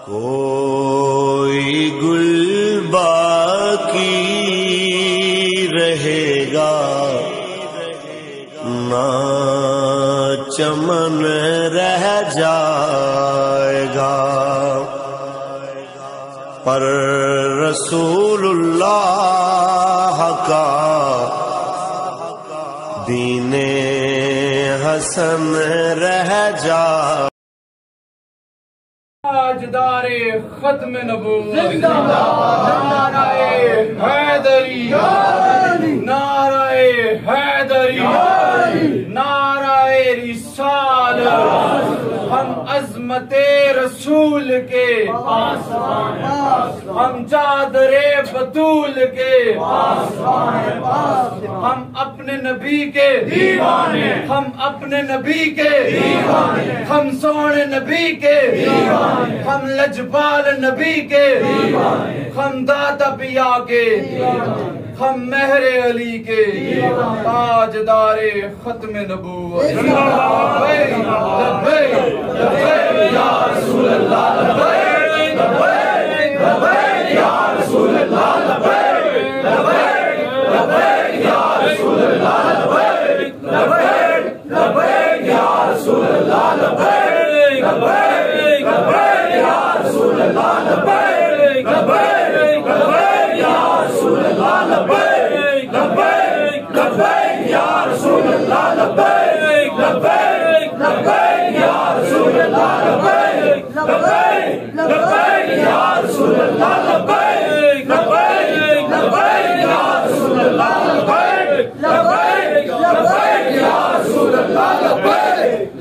کوئی گل باقی رہے گا نہ چمن رہ جائے گا، پر رسول اللہ کا دین حسن رہ جائے۔ تاجدار ختم نبوت نعرہ حیدری، نعرہ حیدری، نعرہ رسالت۔ ہم عظمت رسول کے، ہم چادر بطول کے، ہم اپنے نبی کے دیوانے، ہم اپنے نبی کے دیوانے، ہم سونے نبی کے دیوانے، ہم لجپال نبی کے دیوانے، ہم داتا پیا کے دیوانے، ہم مہر علی کے تاجدار ختم نبوت۔ لبیک لبیک لبیک یا رسول اللہ، لبیک لبیک لبیک یا رسول اللہ، لبیک لبیک لبیک یا رسول اللہ، لبیک لبیک لبیک یا رسول اللہ، لبیک لبیک لبیک یا رسول اللہ، لبیک لبیک لبیک یا رسول اللہ، لبیک لبیک لبیک یا رسول اللہ، لبیک لبیک لبیک یا رسول اللہ، لبیک لبیک لبیک یا رسول اللہ، لبیک لبیک لبیک یا رسول اللہ، لبیک لبیک لبیک یا رسول اللہ، لبیک لبیک لبیک یا رسول اللہ، لبیک لبیک لبیک یا رسول اللہ، لبیک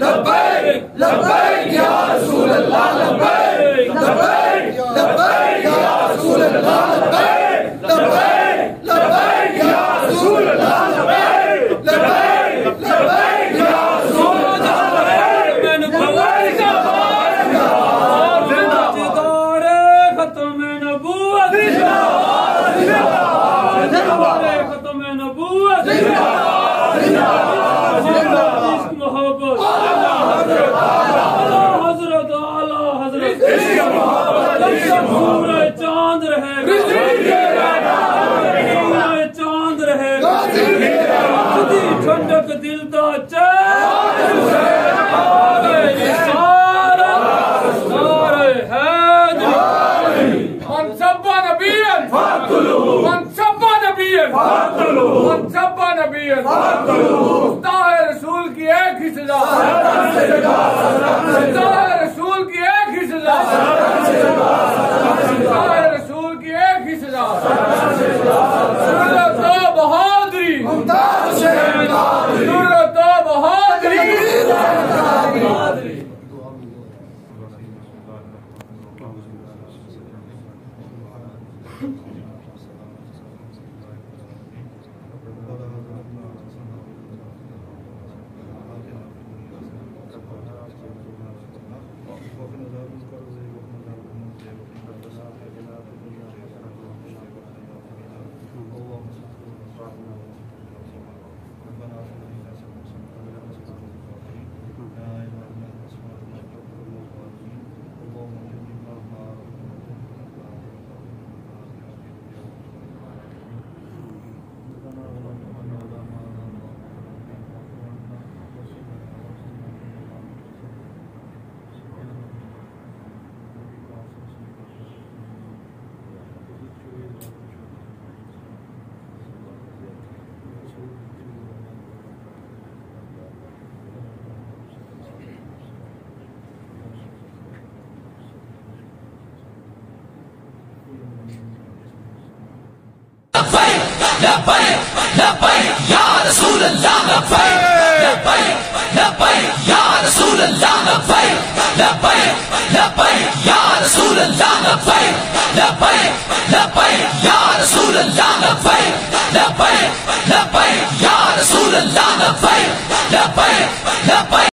لبیک لبیک یا رسول اللہ، لبیک لبیک لبیک یا رسول اللہ۔ چاند رہے چاند رہے ٹھنڈک دل دا رسول کی ایک ہی سزا، رسول کی ایک ہی سزا، رسول کی ایک ہی سزا، ضرورت بہادری، ضرورت بہادری۔ لبیک لبیک یا رسول اللہ، لبیک لبیک لبیک یا رسول اللہ، لبیک لبیک